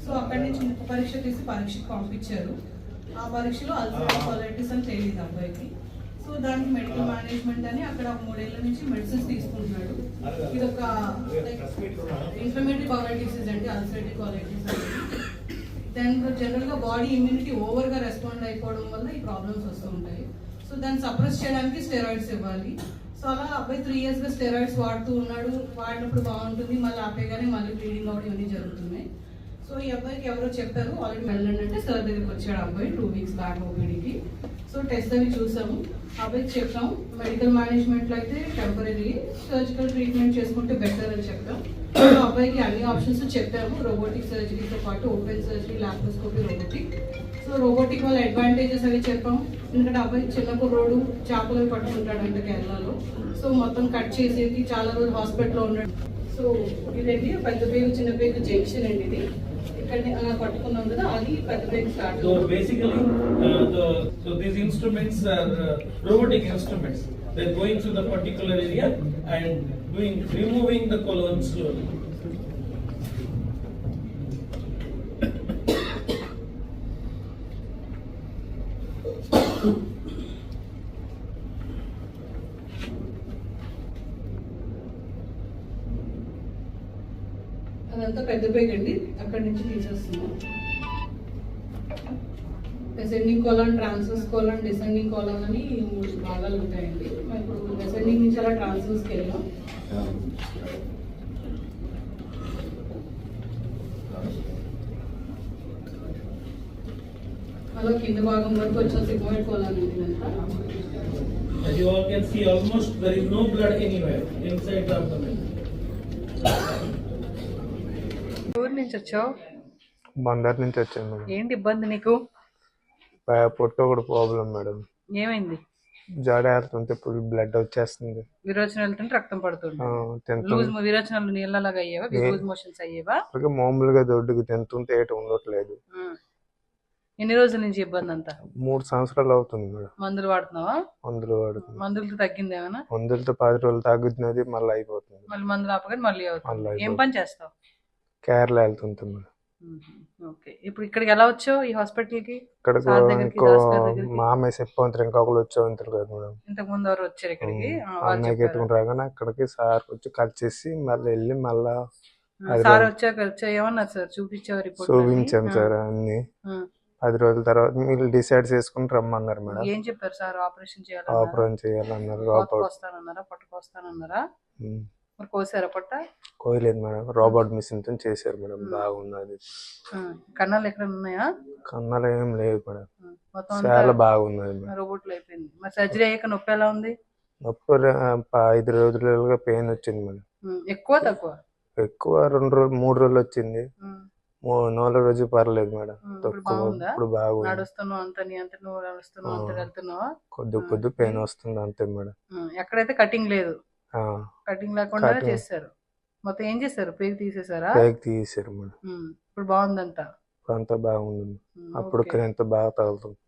So అక్కడి నుంచి ముఖ పరీక్ష తీసి పరీక్షకు పంపించారు. ఆ పరీక్షలో అల్సరేటివ్ కొలైటిస్ అని తేలింది అబ్బాయికి. సో దానికి మెడికల్ మేనేజ్మెంట్ అని అక్కడ 3 ఏళ్ల నుంచి మెడిసిన్స్ తీసుకుంటున్నాడు. ఇది ఒక ఇన్ఫ్లమేటరీ బౌల్ డిసీజ్ అంటే అల్సరేటివ్ కొలైటిస్ అనేది. దాంట్లో జనరల్గా బాడీ ఇమ్యూనిటీ ఓవర్గా రెస్పాండ్ అయిపోవడం వల్ల ఈ ప్రాబ్లమ్స్ వస్తూ ఉంటాయి. సో దాన్ని సప్రెస్ చేయడానికి స్టెరాయిడ్స్ ఇవ్వాలి. సో అలా అబ్బాయి 3 yearsగా స్టెరాయిడ్స్ వాడుతూ ఉన్నాడు. వాడినప్పుడు బాగుంటుంది, మళ్ళీ ఆపేగానే మళ్ళీ బ్లీడింగ్ అవుట్ ఇవన్నీ జరుగుతున్నాయి. సో ఈ అబ్బాయికి ఎవరో చెప్పారు ఆల్రెడీ వెళ్ళండి అంటే సార్ దగ్గరికి వచ్చాడు అబ్బాయి 2 weeks బ్యాక్ ఓపీడీకి. సో టెస్ట్ అవి చూసాము, అబ్బాయికి చెప్పాం మెడికల్ మేనేజ్మెంట్లో అయితే టెంపరీ సర్జికల్ ట్రీట్మెంట్ చేసుకుంటే బెటర్ అని చెప్పాం. సో అబ్బాయికి అన్ని ఆప్షన్స్ చెప్పాము, రోబోటిక్ సర్జరీతో పాటు open surgery, laparoscopy, robotic. So robotic వల్ల అడ్వాంటేజెస్ అవి చెప్పాం. ఎందుకంటే అబ్బాయి చిన్న కుర్రోడు చేపలు పట్టుకుంటాడంట కేరళలో. సో మొత్తం కట్ చేసేది చాలా రోజులు హాస్పిటల్లో ఉన్నాడు. సో ఇదండి పెద్ద పేగు చిన్న పేగు జంక్షన్ అండి. ఇది ఇక్కడ పట్టుకున్నాం కదా, అది పెద్ద పేగు start. So basically, so these instruments are robotic instruments. They're going to the particular area and removing the colon slowly. అదంతా పెద్ద పేగ్ అండి, అక్కడి నుంచి తీసేస్తున్నాం. Ascending colon, transverse colon, descending colon అని 3 భాగాలు ఉంటాయండి. ఇప్పుడు అసెండింగ్ నుంచి అలా ట్రాన్స్వర్స్కి వెళ్ళాం. అలా కింద భాగం వరకు వచ్చిన సిగ్మాయిడ్ కోలాన్ ఉంది ఇదంతా. As you all can see, almost there is no blood anywhere inside the abdomen. ఊరు నుంచి వచ్చావు? బందర్ నుంచి వచ్చాను మేడం. ఏంటి ఇబ్బంది నీకు? పొట్ట కూడా ప్రాబ్లం మేడం. ఏమైంది? జాడ వెళ్తుంటే ఫుల్ బ్లడ్ వచ్చేస్తుంది. విరోచన వెళ్తుంటే రక్తం పడుతుంది. లూజ్ విరోచనాలు నీళ్ళలాగా అయ్యేవా? Loose motions అయ్యేవా? మామూలుగా దొడ్డుకు తింటుంటే ఏట ఉండట్లేదు. ఎన్ని రోజుల నుంచి ఇబ్బంది అంతా? 3 సంవత్సరాలు అవుతుంది మేడం. మందులు వాడుతున్నావా? మందులు వాడుతుంది. మందులతో తగ్గింది ఏమైనా? మందులతో 10 రోజులు తగ్గుతున్నది, మళ్ళీ అయిపోతుంది. మళ్ళీ మందులు ఆపగానే మళ్ళీ అవుతుంది. ఏం పని చేస్తావు? కేరళ వెళ్తుంటాం మేడం. ఓకే, ఇప్పుడు ఇక్కడికి ఎలా వచ్చావు ఈ హాస్పిటల్ కి? ఇక్కడ ఇంకో మామయ్య చెప్పంటారు, ఇంకొకరు వచ్చేవంటారు కదా మేడం. ఇంతకు ముందు ఎవరు వచ్చారు ఇక్కడికి? అన్నయ్యకి ఎత్తుకుని రాగానే అక్కడికి సార్ వచ్చి కట్ చేసి మళ్ళీ వెళ్ళి మళ్ళా సార్ వచ్చాక ఏమన్నారు సార్? చూపించారు? చూపించాం సార్ అన్ని. 10 రోజుల తర్వాత మీరు డిసైడ్ చేసుకుని రమ్మన్నారు మేడం. ఏం చెప్పారు సార్? ఆపరేషన్ చేయాలన్నారు. పట్టుకొస్తానన్నారా? మరి కోసారా పొట్ట? కోయలేదు మేడం, రోబోట్ మిషన్ తో చేశారు మేడం. బాగున్నది. కన్నాలు ఎక్కడ ఉన్నాయా? కన్నాలు ఏం లేదు మేడం, చాలా బాగున్నది మేడం. రోబోట్ లో అయిపోయింది. మరి సర్జరీ అయ్యాక నొప్పి ఎలా ఉంది? నొప్పి 5 రోజులుగా పెయిన్ వచ్చింది మేడం. ఎక్కువ తక్కువ? ఎక్కువ 2 రోజులు 3 రోజులు వచ్చింది. 4 రోజు పర్లేదు మేడం. ఇప్పుడు బాగుంది. నడుస్తున్నావు అంత నువ్వు నడుస్తున్నావు అంత వెళ్తున్నావా? కొద్ది పెయిన్ వస్తుంది అంతే మేడం. ఎక్కడైతే కటింగ్ లేదు, కటింగ్ లేకుండా చేశారు. మొత్తం ఏం చేశారు? పేగు తీసేసారా? పేగు తీసేశారు మేడం. ఇప్పుడు బాగుందంట? అంతా బాగుంది. అప్పుడు ఎంత బాగా తగులుతుంది.